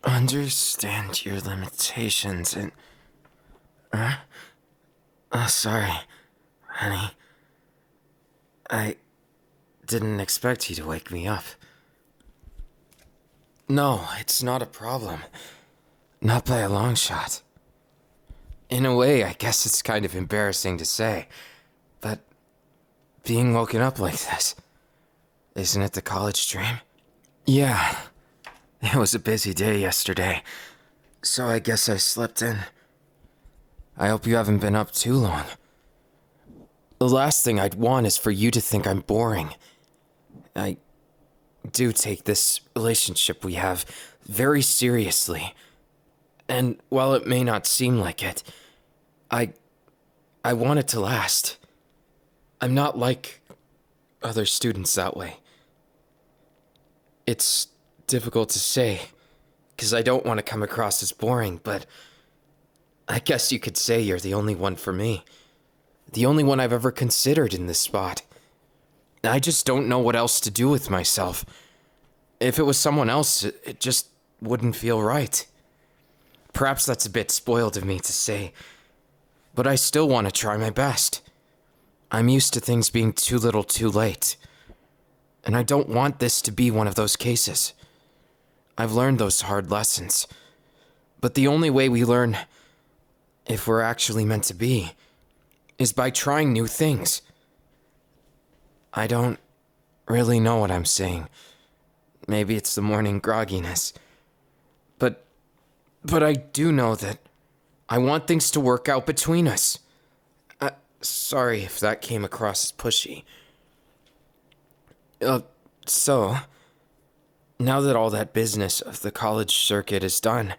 understand your limitations and... sorry, honey. I didn't expect you to wake me up. No, it's not a problem. Not by a long shot. In a way, I guess it's kind of embarrassing to say, but being woken up like this, isn't it the college dream? Yeah, it was a busy day yesterday, so I guess I slept in. I hope you haven't been up too long. The last thing I'd want is for you to think I'm boring. I do take this relationship we have very seriously. And while it may not seem like it, I want it to last. I'm not like other students that way. It's difficult to say, because I don't want to come across as boring, but I guess you could say you're the only one for me. The only one I've ever considered in this spot. I just don't know what else to do with myself. If it was someone else, it just wouldn't feel right. Perhaps that's a bit spoiled of me to say, but I still want to try my best. I'm used to things being too little too late, and I don't want this to be one of those cases. I've learned those hard lessons, but the only way we learn, if we're actually meant to be, is by trying new things. I don't really know what I'm saying. Maybe it's the morning grogginess. But I do know that I want things to work out between us. Sorry if that came across as pushy. So, now that all that business of the college circuit is done,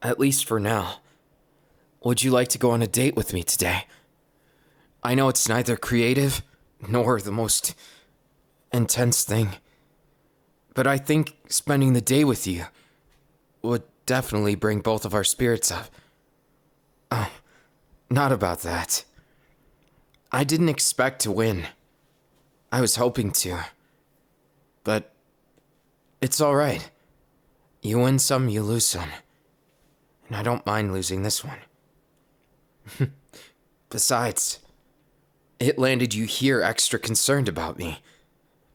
at least for now, would you like to go on a date with me today? I know it's neither creative nor the most intense thing, but I think spending the day with you would definitely bring both of our spirits up. Oh, not about that. I didn't expect to win. I was hoping to. But it's all right. You win some, you lose some. And I don't mind losing this one. Besides, it landed you here extra concerned about me.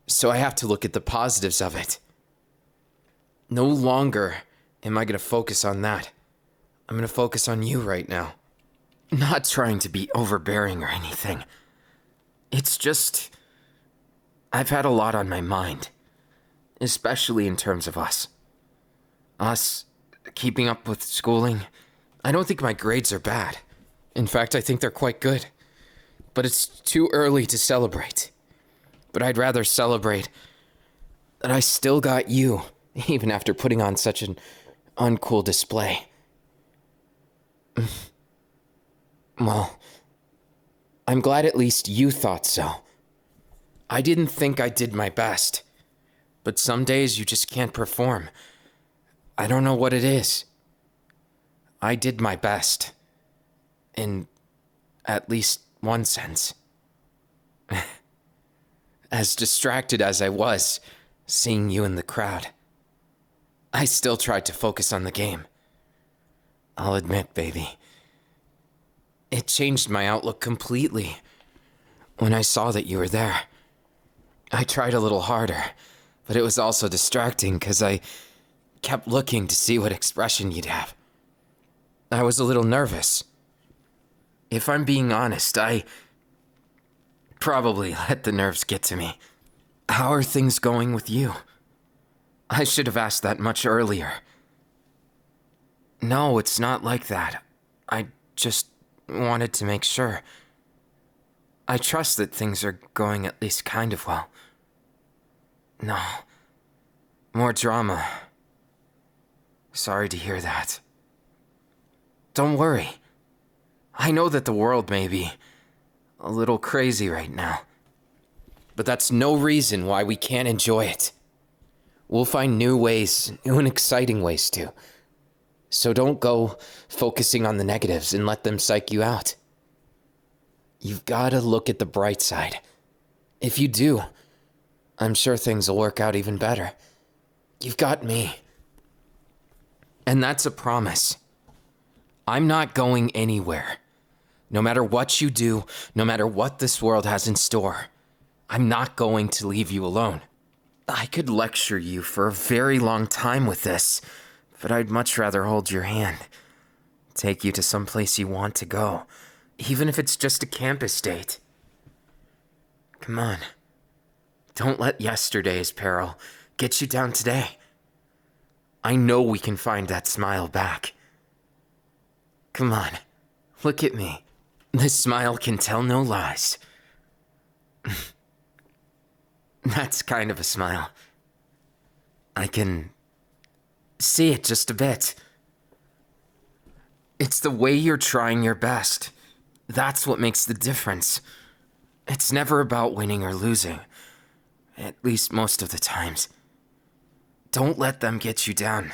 So I have to look at the positives of it. No longer am I going to focus on that. I'm going to focus on you right now. Not trying to be overbearing or anything. It's just, I've had a lot on my mind. Especially in terms of us. Us keeping up with schooling. I don't think my grades are bad. In fact, I think they're quite good. But it's too early to celebrate. But I'd rather celebrate that I still got you, even after putting on such an uncool display. Well, I'm glad at least you thought so. I didn't think I did my best, but some days you just can't perform. I don't know what it is. I did my best, in at least one sense. As distracted as I was, seeing you in the crowd, I still tried to focus on the game. I'll admit, baby, it changed my outlook completely when I saw that you were there. I tried a little harder, but it was also distracting because I kept looking to see what expression you'd have. I was a little nervous. If I'm being honest, I probably let the nerves get to me. How are things going with you? I should have asked that much earlier. No, it's not like that. I just wanted to make sure. I trust that things are going at least kind of well. No. More drama. Sorry to hear that. Don't worry. I know that the world may be a little crazy right now. But that's no reason why we can't enjoy it. We'll find new ways, new and exciting ways to. So don't go focusing on the negatives and let them psych you out. You've got to look at the bright side. If you do, I'm sure things will work out even better. You've got me. And that's a promise. I'm not going anywhere. No matter what you do, no matter what this world has in store, I'm not going to leave you alone. I could lecture you for a very long time with this, but I'd much rather hold your hand. Take you to some place you want to go, even if it's just a campus date. Come on. Don't let yesterday's peril get you down today. I know we can find that smile back. Come on, look at me. This smile can tell no lies. That's kind of a smile. I can see it just a bit. It's the way you're trying your best. That's what makes the difference. It's never about winning or losing. At least most of the times. Don't let them get you down.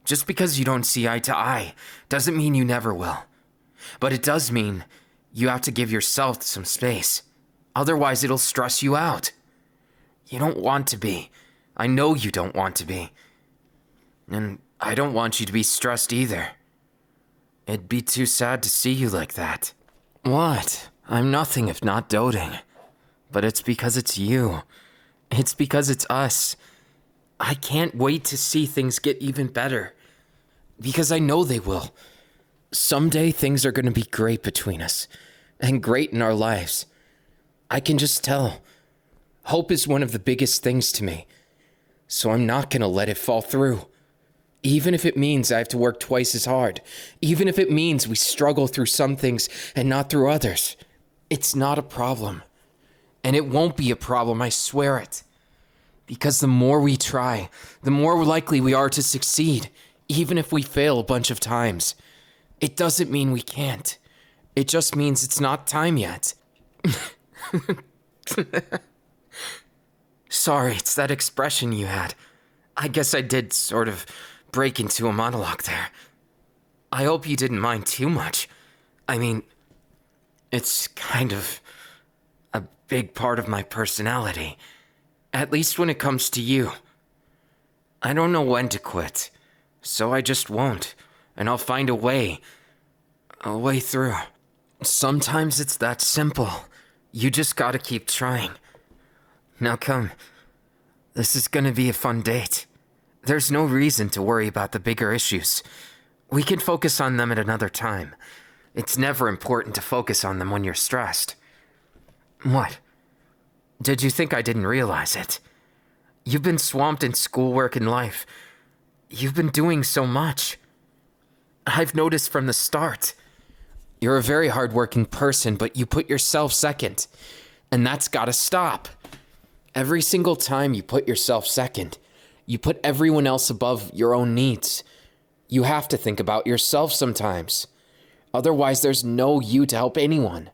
Just because you don't see eye to eye doesn't mean you never will. But it does mean you have to give yourself some space. Otherwise, it'll stress you out. You don't want to be. I know you don't want to be. And I don't want you to be stressed either. It'd be too sad to see you like that. What? I'm nothing if not doting. But it's because it's you. It's because it's us. I can't wait to see things get even better. Because I know they will. Someday things are going to be great between us. And great in our lives. I can just tell. Hope is one of the biggest things to me. So I'm not going to let it fall through. Even if it means I have to work twice as hard. Even if it means we struggle through some things and not through others. It's not a problem. And it won't be a problem, I swear it. Because the more we try, the more likely we are to succeed, even if we fail a bunch of times. It doesn't mean we can't. It just means it's not time yet. Sorry, it's that expression you had. I guess I did sort of break into a monologue there. I hope you didn't mind too much. I mean, it's kind of a big part of my personality. At least when it comes to you. I don't know when to quit, so I just won't, and I'll find a way through. Sometimes it's that simple. You just gotta keep trying. Now come, this is gonna be a fun date. There's no reason to worry about the bigger issues. We can focus on them at another time. It's never important to focus on them when you're stressed. What? Did you think I didn't realize it? You've been swamped in schoolwork and life. You've been doing so much. I've noticed from the start. You're a very hardworking person, but you put yourself second. And that's gotta stop. Every single time you put yourself second, you put everyone else above your own needs. You have to think about yourself sometimes. Otherwise, there's no you to help anyone.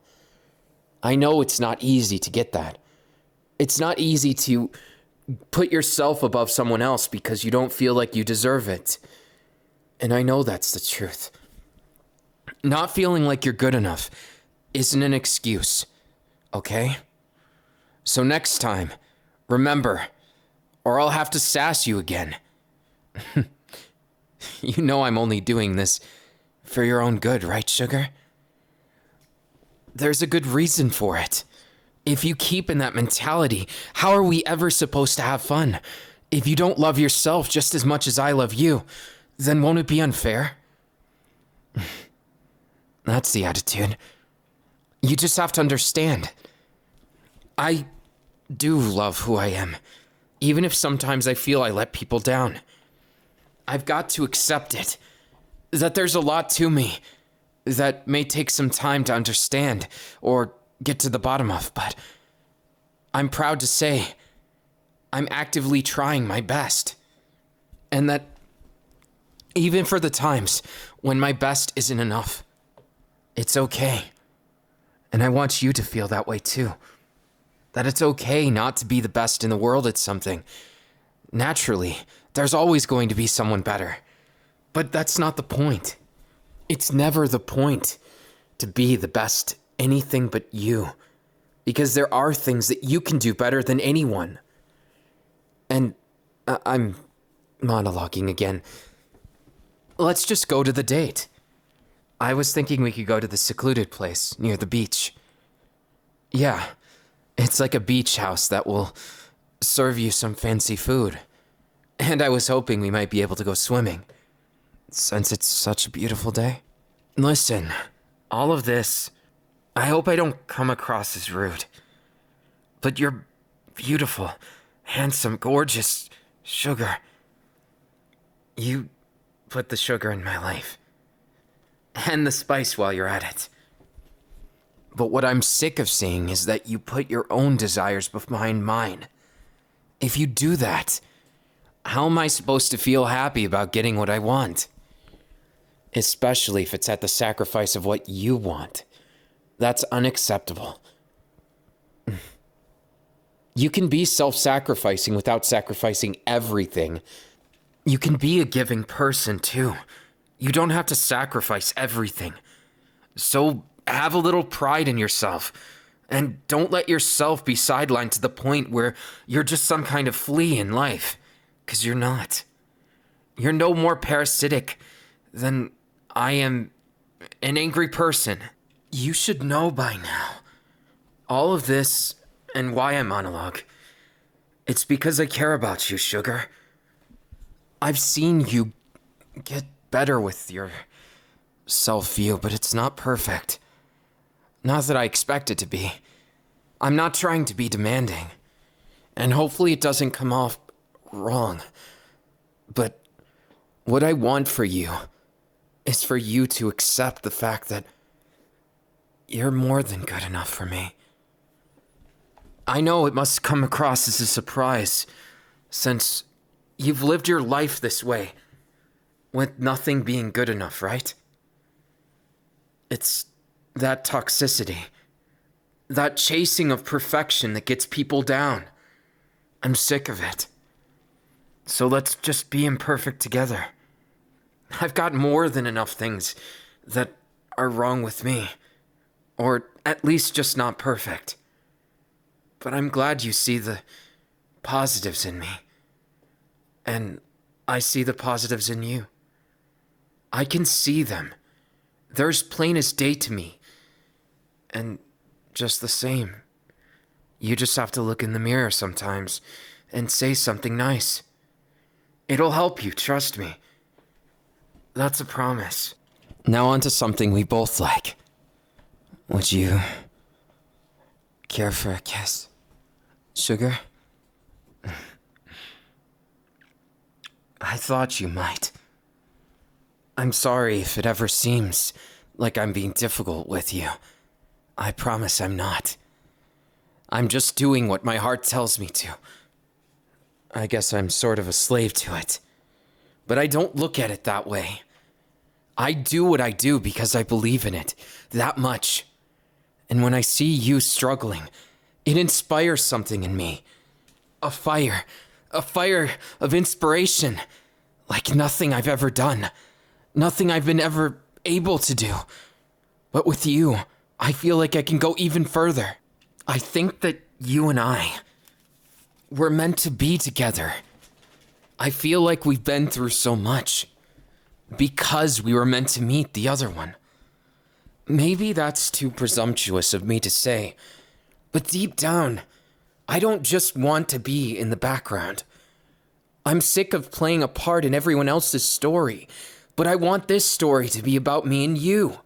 I know it's not easy to get that. It's not easy to put yourself above someone else because you don't feel like you deserve it. And I know that's the truth. Not feeling like you're good enough isn't an excuse, okay? So next time, remember, or I'll have to sass you again. You know I'm only doing this for your own good, right, Sugar? There's a good reason for it. If you keep in that mentality, how are we ever supposed to have fun? If you don't love yourself just as much as I love you, then won't it be unfair? That's the attitude. You just have to understand. I do love who I am, even if sometimes I feel I let people down. I've got to accept it, that there's a lot to me that may take some time to understand or get to the bottom of, but I'm proud to say I'm actively trying my best. And that even for the times when my best isn't enough, it's okay. And I want you to feel that way too. That it's okay not to be the best in the world at something. Naturally, there's always going to be someone better. But that's not the point. It's never the point to be the best anything but you. Because there are things that you can do better than anyone. And I'm monologuing again. Let's just go to the date. I was thinking we could go to the secluded place near the beach. Yeah, it's like a beach house that will serve you some fancy food. And I was hoping we might be able to go swimming, since it's such a beautiful day. Listen, all of this, I hope I don't come across as rude. But you're beautiful, handsome, gorgeous, Sugar. You put the sugar in my life. And the spice while you're at it. But what I'm sick of seeing is that you put your own desires behind mine. If you do that, how am I supposed to feel happy about getting what I want? Especially if it's at the sacrifice of what you want. That's unacceptable. You can be self-sacrificing without sacrificing everything. You can be a giving person, too. You don't have to sacrifice everything. So have a little pride in yourself. And don't let yourself be sidelined to the point where you're just some kind of flea in life. 'Cause you're not. You're no more parasitic than I am an angry person. You should know by now. All of this and why I monologue. It's because I care about you, Sugar. I've seen you get better with your self-view, but it's not perfect. Not that I expect it to be. I'm not trying to be demanding. And hopefully it doesn't come off wrong. But what I want for you is for you to accept the fact that you're more than good enough for me. I know it must come across as a surprise, since you've lived your life this way, with nothing being good enough, right? It's that toxicity, that chasing of perfection that gets people down. I'm sick of it. So let's just be imperfect together. I've got more than enough things that are wrong with me, or at least just not perfect. But I'm glad you see the positives in me. And I see the positives in you. I can see them. They're as plain as day to me. And just the same. You just have to look in the mirror sometimes and say something nice. It'll help you, trust me. That's a promise. Now on to something we both like. Would you care for a kiss, Sugar? I thought you might. I'm sorry if it ever seems like I'm being difficult with you. I promise I'm not. I'm just doing what my heart tells me to. I guess I'm sort of a slave to it. But I don't look at it that way. I do what I do because I believe in it that much. And when I see you struggling, it inspires something in me. A fire of inspiration, like nothing I've ever done, nothing I've been ever able to do. But with you, I feel like I can go even further. I think that you and I, we're meant to be together. I feel like we've been through so much because we were meant to meet the other one. Maybe that's too presumptuous of me to say, but deep down, I don't just want to be in the background. I'm sick of playing a part in everyone else's story, but I want this story to be about me and you.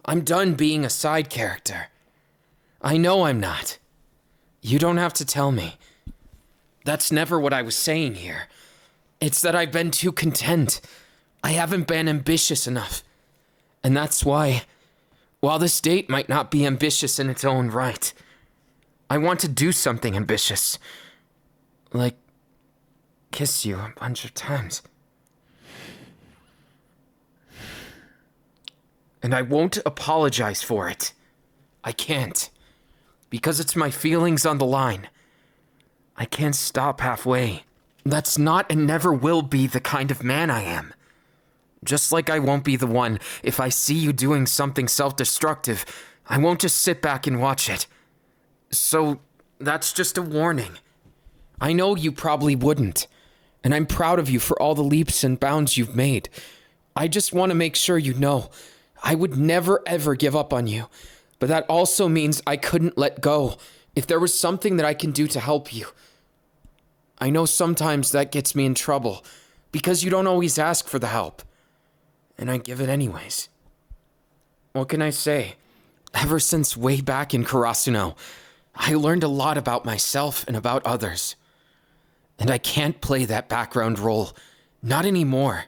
I'm done being a side character. I know I'm not. You don't have to tell me. That's never what I was saying here. It's that I've been too content. I haven't been ambitious enough. And that's why, while this date might not be ambitious in its own right, I want to do something ambitious. Like, kiss you a bunch of times. And I won't apologize for it. I can't. Because it's my feelings on the line. I can't stop halfway. That's not and never will be the kind of man I am. Just like I won't be the one if I see you doing something self-destructive. I won't just sit back and watch it. So, that's just a warning. I know you probably wouldn't. And I'm proud of you for all the leaps and bounds you've made. I just want to make sure you know I would never ever give up on you. But that also means I couldn't let go if there was something that I can do to help you. I know sometimes that gets me in trouble because you don't always ask for the help. And I give it anyways. What can I say? Ever since way back in Karasuno, I learned a lot about myself and about others. And I can't play that background role. Not anymore.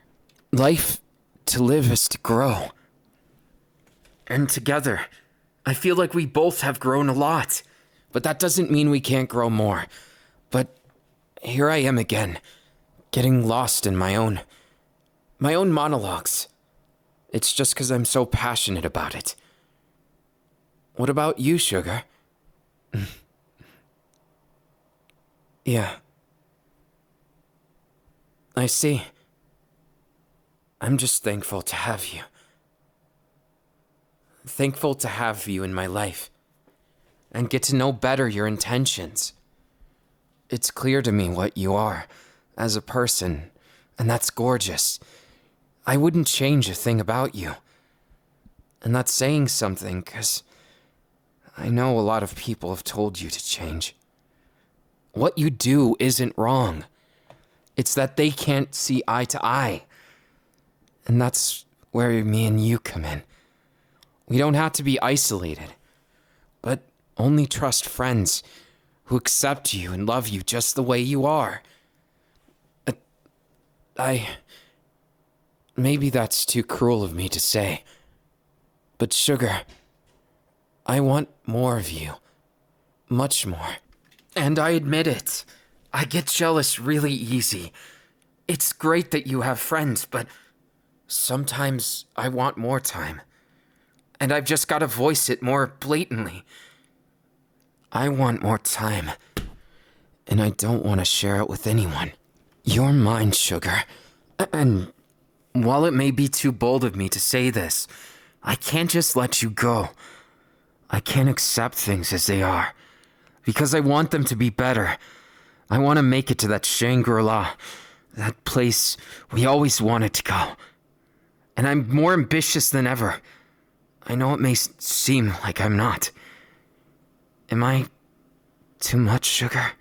Life to live is to grow. And together, I feel like we both have grown a lot. But that doesn't mean we can't grow more. But here I am again, getting lost in my own monologues. It's just because I'm so passionate about it. What about you, Sugar? Yeah. I see. I'm just thankful to have you. Thankful to have you in my life. And get to know better your intentions. It's clear to me what you are as a person, and that's gorgeous. I wouldn't change a thing about you. And that's saying something, because I know a lot of people have told you to change. What you do isn't wrong. It's that they can't see eye to eye. And that's where me and you come in. We don't have to be isolated, but only trust friends who accept you and love you just the way you are. Maybe that's too cruel of me to say, but Sugar, I want more of you. Much more. And I admit it. I get jealous really easy. It's great that you have friends, but sometimes I want more time. And I've just got to voice it more blatantly. I want more time. And I don't want to share it with anyone. You're mine, Sugar. And while it may be too bold of me to say this, I can't just let you go. I can't accept things as they are. Because I want them to be better. I want to make it to that Shangri-La. That place we always wanted to go. And I'm more ambitious than ever. I know it may seem like I'm not. Am I too much, Sugar?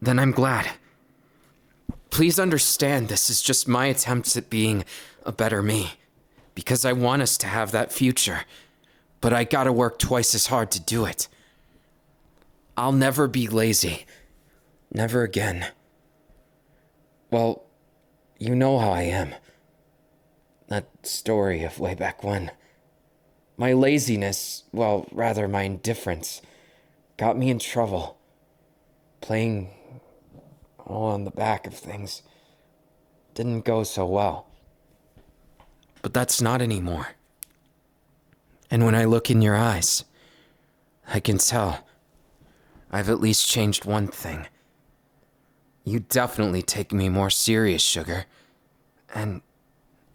Then I'm glad. Please understand this is just my attempts at being a better me. Because I want us to have that future. But I gotta work twice as hard to do it. I'll never be lazy. Never again. Well, you know how I am. That story of way back when. My laziness, well, rather my indifference, got me in trouble. Playing all on the back of things didn't go so well. But that's not anymore. And when I look in your eyes, I can tell I've at least changed one thing. You definitely take me more serious, Sugar. And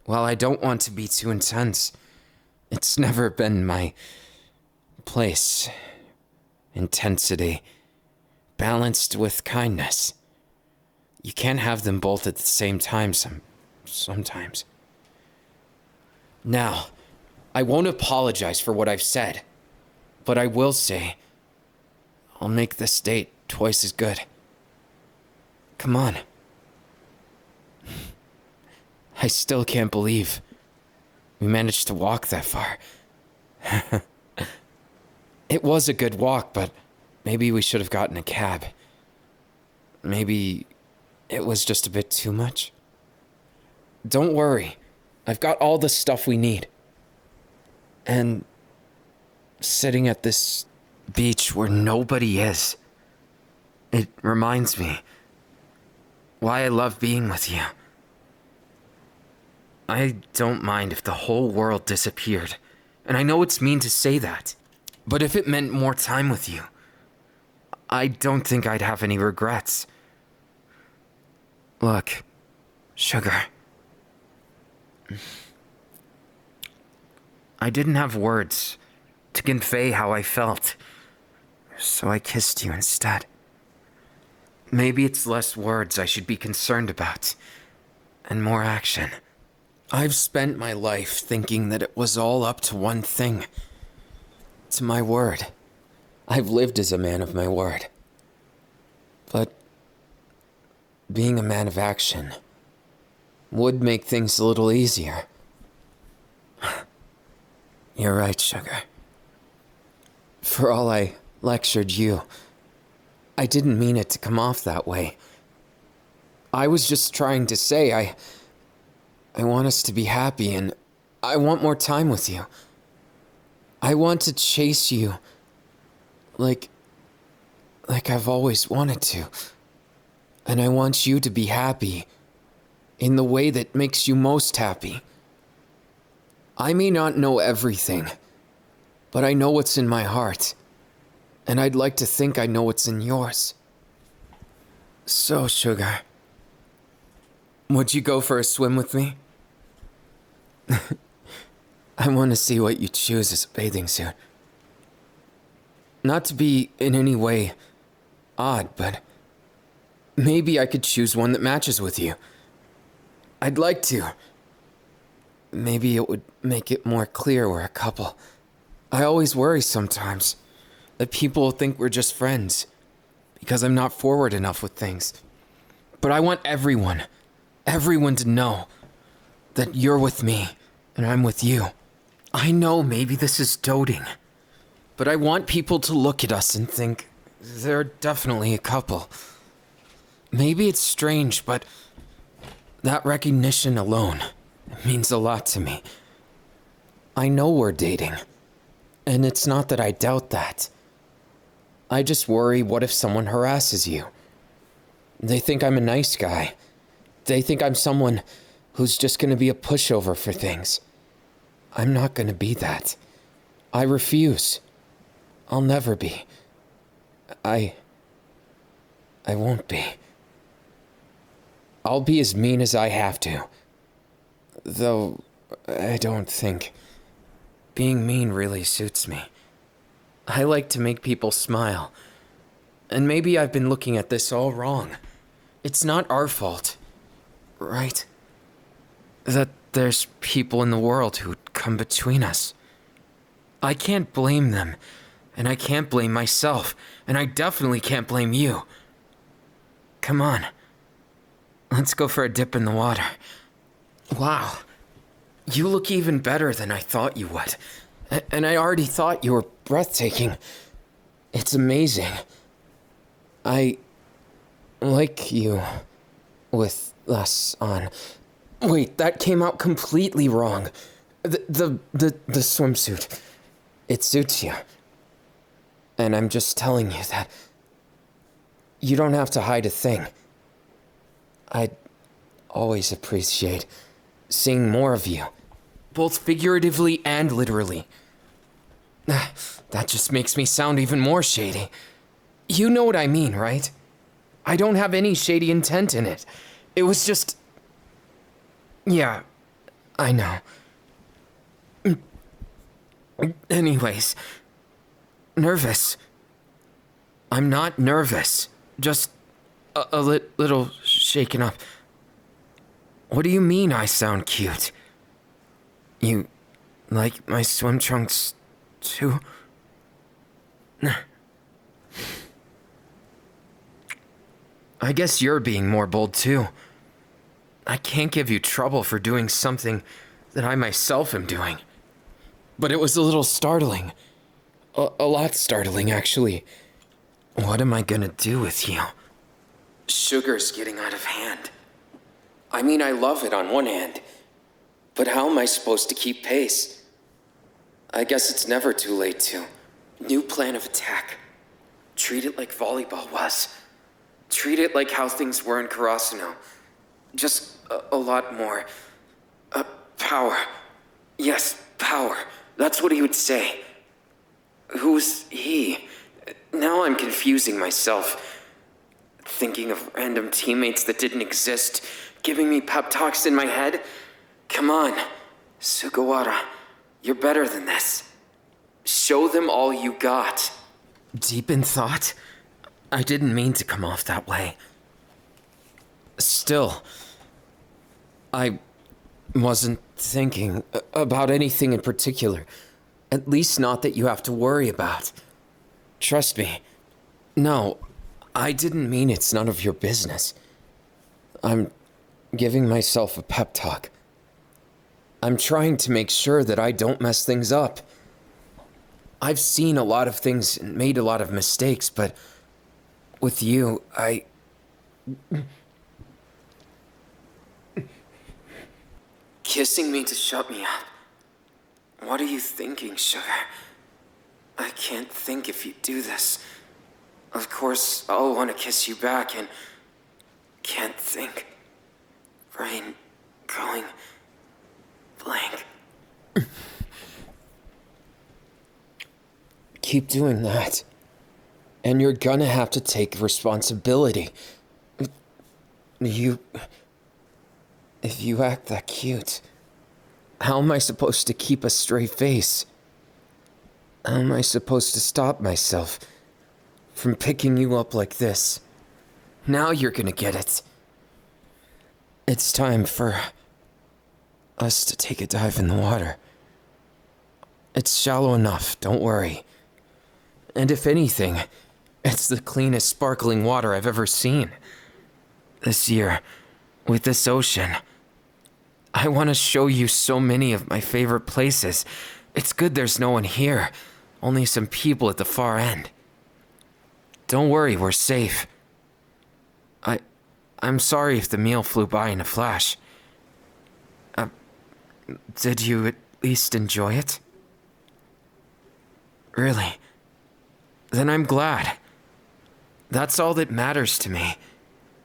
while I don't want to be too intense, it's never been my place. Intensity, balanced with kindness. You can't have them both at the same time sometimes. Now, I won't apologize for what I've said, but I will say I'll make this date twice as good. Come on. I still can't believe we managed to walk that far. It was a good walk, but maybe we should have gotten a cab. Maybe it was just a bit too much. Don't worry. I've got all the stuff we need. And sitting at this beach where nobody is, it reminds me why I love being with you. I don't mind if the whole world disappeared, and I know it's mean to say that, but if it meant more time with you, I don't think I'd have any regrets. Look, Sugar, I didn't have words to convey how I felt, so I kissed you instead. Maybe it's less words I should be concerned about, and more action. I've spent my life thinking that it was all up to one thing. To my word. I've lived as a man of my word. But being a man of action would make things a little easier. You're right, Sugar. For all I lectured you, I didn't mean it to come off that way. I was just trying to say I want us to be happy and I want more time with you. I want to chase you like I've always wanted to. And I want you to be happy in the way that makes you most happy. I may not know everything, but I know what's in my heart. And I'd like to think I know what's in yours. So, Sugar, would you go for a swim with me? I want to see what you choose as a bathing suit. Not to be in any way odd, but maybe I could choose one that matches with you. I'd like to. Maybe it would make it more clear we're a couple. I always worry sometimes that people will think we're just friends because I'm not forward enough with things. But I want everyone to know that you're with me and I'm with you. I know maybe this is doting, but I want people to look at us and think they're definitely a couple. Maybe it's strange, but that recognition alone means a lot to me. I know we're dating, and it's not that I doubt that. I just worry, what if someone harasses you? They think I'm a nice guy. They think I'm someone who's just going to be a pushover for things. I'm not going to be that. I refuse. I'll never be. I won't be. I'll be as mean as I have to. Though, I don't think being mean really suits me. I like to make people smile. And maybe I've been looking at this all wrong. It's not our fault, right? That there's people in the world who come between us. I can't blame them, and I can't blame myself, and I definitely can't blame you. Come on. Let's go for a dip in the water. Wow. You look even better than I thought you would. And I already thought you were breathtaking. It's amazing. I like you with less on. Wait, that came out completely wrong. The swimsuit. It suits you. And I'm just telling you that you don't have to hide a thing. I'd always appreciate seeing more of you, both figuratively and literally. That just makes me sound even more shady. You know what I mean, right? I don't have any shady intent in it. It was just... Yeah, I know. Anyways, nervous. I'm not nervous, just a little shaken up. What do you mean I sound cute? You like my swim trunks too? I guess you're being more bold too. I can't give you trouble for doing something that I myself am doing. But it was a little startling. A lot startling, actually. What am I gonna do with you? Sugar's getting out of hand. I mean, I love it on one hand, but how am I supposed to keep pace? I guess it's never too late to. New plan of attack. Treat it like volleyball was. Treat it like how things were in Karasuno. Just a lot more. Power. Yes, power. That's what he would say. Who's he? Now I'm confusing myself. Thinking of random teammates that didn't exist, giving me pep talks in my head? Come on, Sugawara, you're better than this. Show them all you got. Deep in thought? I didn't mean to come off that way. Still, I wasn't thinking about anything in particular. At least not that you have to worry about. Trust me. No, I didn't mean it's none of your business. I'm giving myself a pep talk. I'm trying to make sure that I don't mess things up. I've seen a lot of things and made a lot of mistakes, but with you, Kissing me to shut me up. What are you thinking, sugar? I can't think if you do this. Of course, I'll want to kiss you back and can't think. Brain going blank. Keep doing that. And you're gonna have to take responsibility. If you act that cute, how am I supposed to keep a straight face? How am I supposed to stop myself from picking you up like this? Now you're gonna get it. It's time for us to take a dive in the water. It's shallow enough, don't worry. And if anything, it's the cleanest sparkling water I've ever seen. This year, with this ocean, I want to show you so many of my favorite places. It's good there's no one here, only some people at the far end. Don't worry, we're safe. I'm sorry if the meal flew by in a flash. Did you at least enjoy it? Really? Then I'm glad. That's all that matters to me.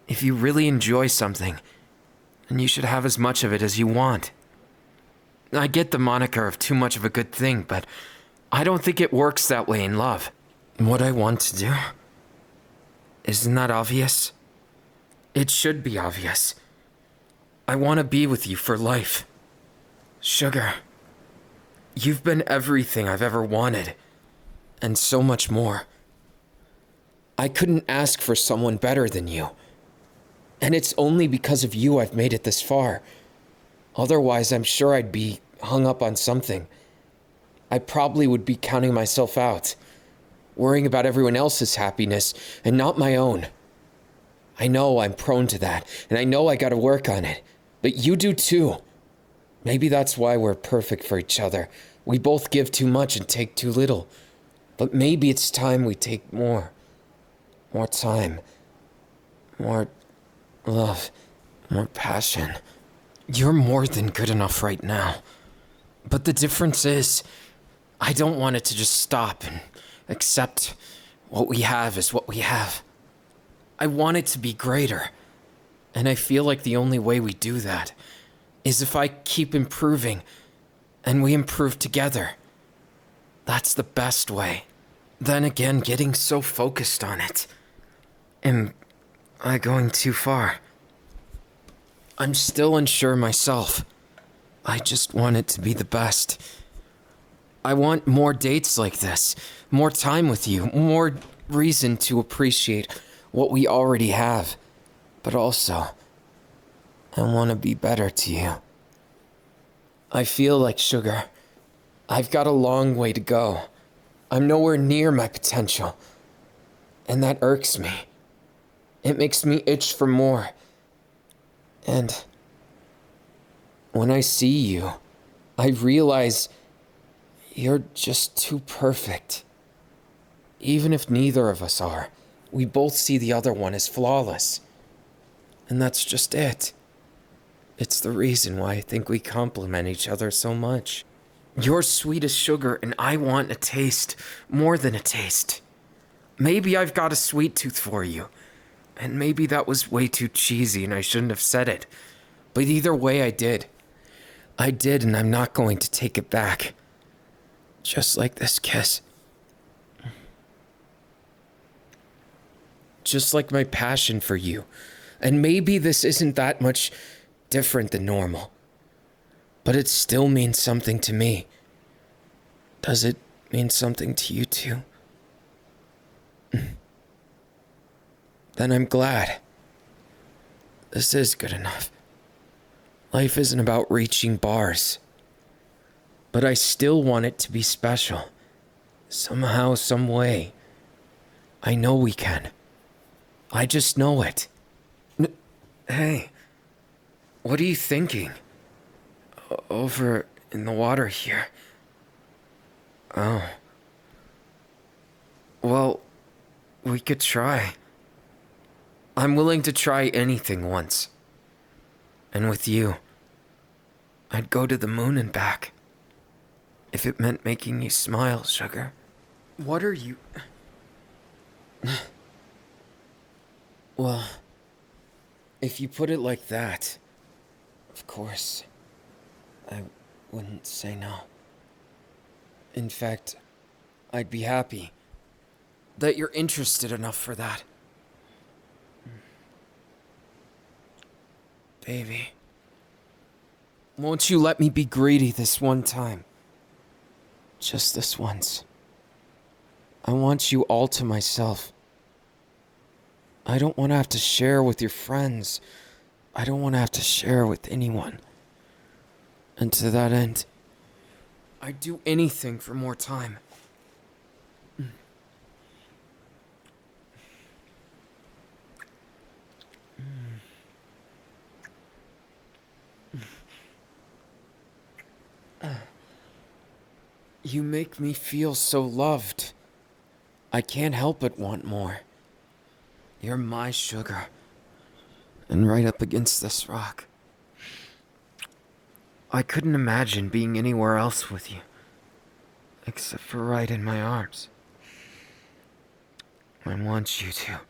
If you really enjoy something, then you should have as much of it as you want. I get the moniker of too much of a good thing, but I don't think it works that way in love. What I want to do? Isn't that obvious? It should be obvious. I want to be with you for life. Sugar, you've been everything I've ever wanted, and so much more. I couldn't ask for someone better than you. And it's only because of you I've made it this far. Otherwise, I'm sure I'd be hung up on something. I probably would be counting myself out, worrying about everyone else's happiness and not my own. I know I'm prone to that, and I know I gotta work on it. But you do too. Maybe that's why we're perfect for each other. We both give too much and take too little. But maybe it's time we take more. More time. More love. More passion. You're more than good enough right now. But the difference is, I don't want it to just stop and accept what we have is what we have. I want it to be greater. And I feel like the only way we do that is if I keep improving and we improve together. That's the best way. Then again, getting so focused on it. Am I going too far? I'm still unsure myself. I just want it to be the best. I want more dates like this, more time with you, more reason to appreciate what we already have. But also, I want to be better to you. I feel like sugar. I've got a long way to go. I'm nowhere near my potential. And that irks me. It makes me itch for more. And when I see you, I realize you're just too perfect. Even if neither of us are, we both see the other one as flawless. And that's just it. It's the reason why I think we complement each other so much. You're sweet as sugar, and I want a taste more than a taste. Maybe I've got a sweet tooth for you. And maybe that was way too cheesy and I shouldn't have said it. But either way, I did. I did, and I'm not going to take it back. Just like this kiss. Just like my passion for you. And maybe this isn't that much different than normal. But it still means something to me. Does it mean something to you too? Then I'm glad. This is good enough. Life isn't about reaching bars. But I still want it to be special. Somehow, some way. I know we can. I just know it. Hey, what are you thinking? Over in the water here. Oh. Well, we could try. I'm willing to try anything once. And with you, I'd go to the moon and back. If it meant making you smile, sugar. What are you... Well, if you put it like that, of course, I wouldn't say no. In fact, I'd be happy that you're interested enough for that. Baby, won't you let me be greedy this one time? Just this once. I want you all to myself. I don't want to have to share with your friends. I don't want to have to share with anyone. And to that end, I'd do anything for more time. You make me feel so loved. I can't help but want more. You're my sugar. And right up against this rock. I couldn't imagine being anywhere else with you. Except for right in my arms. I want you to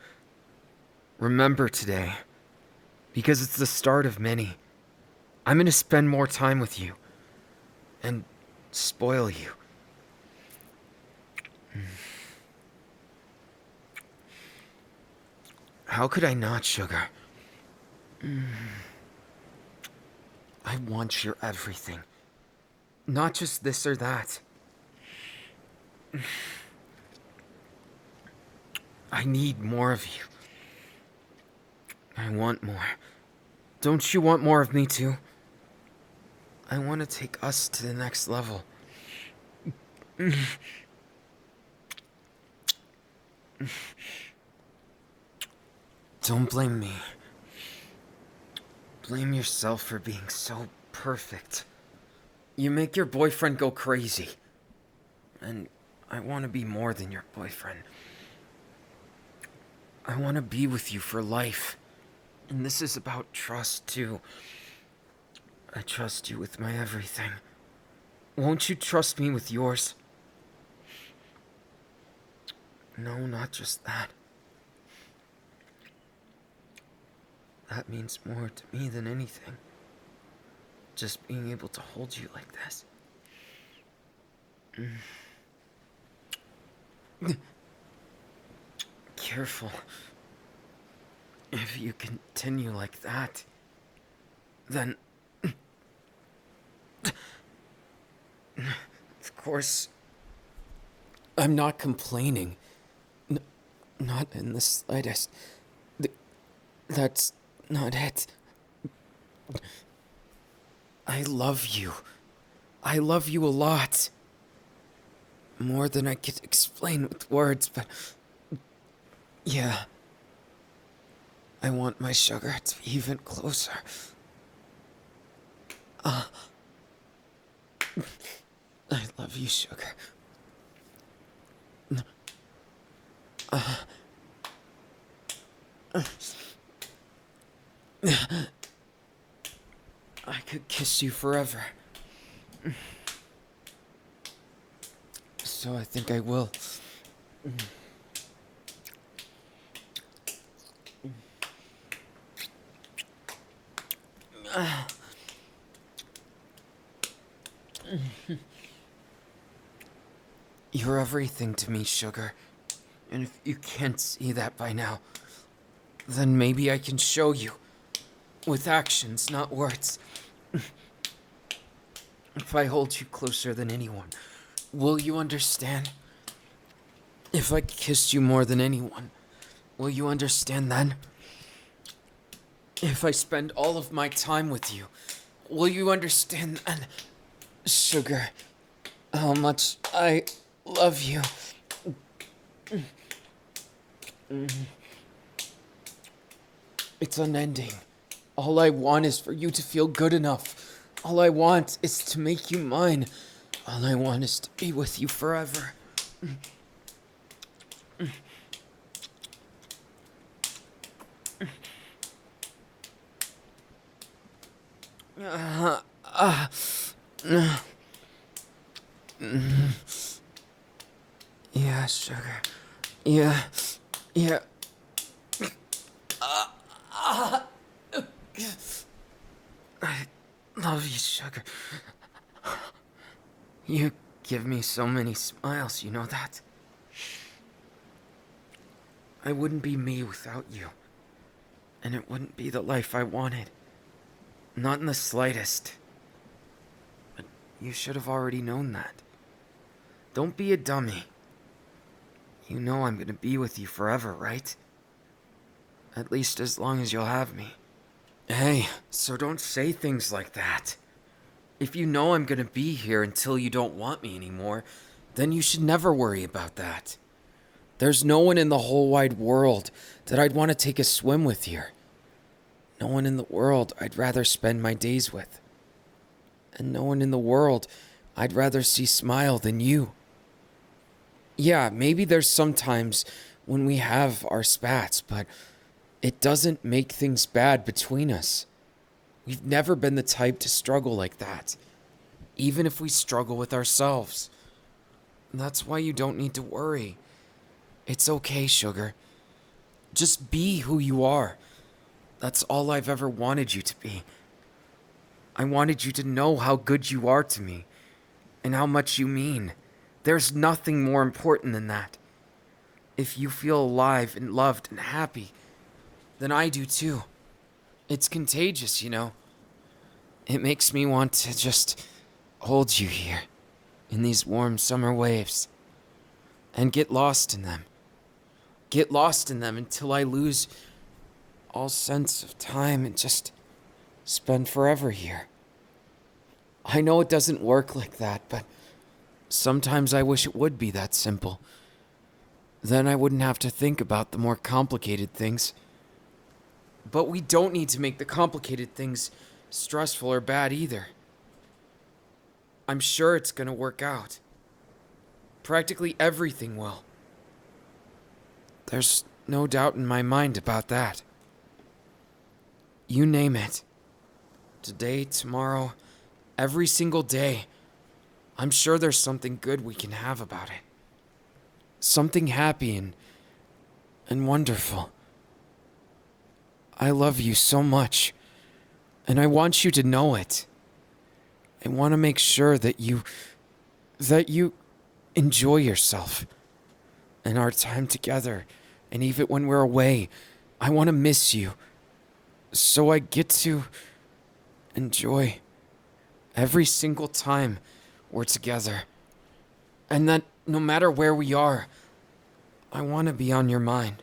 remember today. Because it's the start of many. I'm gonna spend more time with you. And spoil you. How could I not, sugar? I want your everything. Not just this or that. I need more of you. I want more. Don't you want more of me too? I want to take us to the next level. Don't blame me. Blame yourself for being so perfect. You make your boyfriend go crazy. And I want to be more than your boyfriend. I want to be with you for life. And this is about trust, too. I trust you with my everything. Won't you trust me with yours? No, not just that. That means more to me than anything. Just being able to hold you like this. Careful. If you continue like that, then... Of course, I'm not complaining. Not in the slightest. That's not it. I love you. I love you a lot. More than I could explain with words, but... Yeah. I want my sugar to be even closer. I love you, sugar. I could kiss you forever. So I think I will. You're everything to me, sugar. And if you can't see that by now, then maybe I can show you. With actions, not words. If I hold you closer than anyone, will you understand? If I kissed you more than anyone, will you understand then? If I spend all of my time with you, will you understand then, Sugar, how much I love you? It's unending. All I want is for you to feel good enough. All I want is to make you mine. All I want is to be with you forever. Yeah, Sugar. Yeah. Yeah. I love you, Sugar. You give me so many smiles, you know that? I wouldn't be me without you. And it wouldn't be the life I wanted. Not in the slightest. But you should have already known that. Don't be a dummy. You know I'm gonna be with you forever, right? At least as long as you'll have me. Hey, so don't say things like that. If you know I'm gonna be here until you don't want me anymore, then you should never worry about that. There's no one in the whole wide world that I'd want to take a swim with here. No one in the world I'd rather spend my days with. And no one in the world I'd rather see smile than you. Yeah, maybe there's some times when we have our spats, but it doesn't make things bad between us. We've never been the type to struggle like that, even if we struggle with ourselves. That's why you don't need to worry. It's okay, Sugar. Just be who you are. That's all I've ever wanted you to be. I wanted you to know how good you are to me, and how much you mean. There's nothing more important than that. If you feel alive and loved and happy, then I do too. It's contagious, you know. It makes me want to just hold you here, in these warm summer waves, and get lost in them. Get lost in them until I lose all sense of time and just spend forever here. I know it doesn't work like that, but sometimes I wish it would be that simple. Then I wouldn't have to think about the more complicated things. But we don't need to make the complicated things stressful or bad either. I'm sure it's gonna work out. Practically everything will. There's no doubt in my mind about that. You name it. Today, tomorrow, every single day. I'm sure there's something good we can have about it. Something happy and wonderful. I love you so much, and I want you to know it. I want to make sure that you enjoy yourself and our time together, and even when we're away, I want to miss you, so I get to enjoy every single time we're together. And that no matter where we are, I want to be on your mind.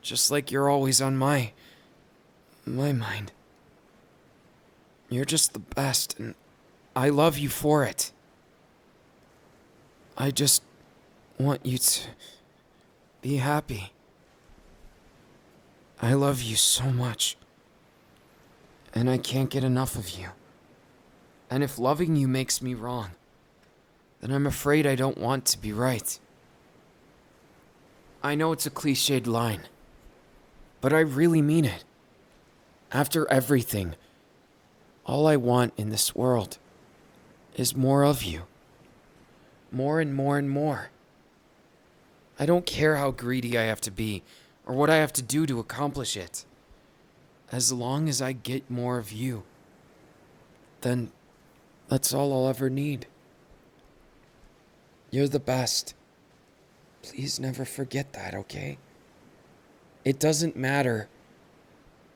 Just like you're always on my mind. You're just the best, and I love you for it. I just want you to be happy. I love you so much, and I can't get enough of you. And if loving you makes me wrong, then I'm afraid I don't want to be right. I know it's a cliched line, but I really mean it. After everything, all I want in this world is more of you. More and more and more. I don't care how greedy I have to be or what I have to do to accomplish it. As long as I get more of you, then that's all I'll ever need. You're the best. Please never forget that, okay? It doesn't matter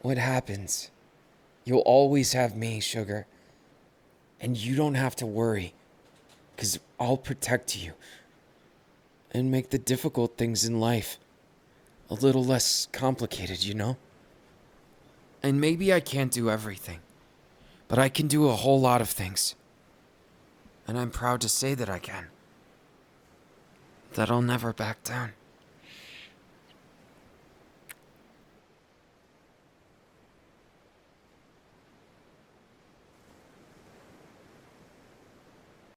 what happens. You'll always have me, Sugar. And you don't have to worry, 'cause I'll protect you and make the difficult things in life a little less complicated, you know? And maybe I can't do everything, But I can do a whole lot of things. And I'm proud to say that I can. That I'll never back down.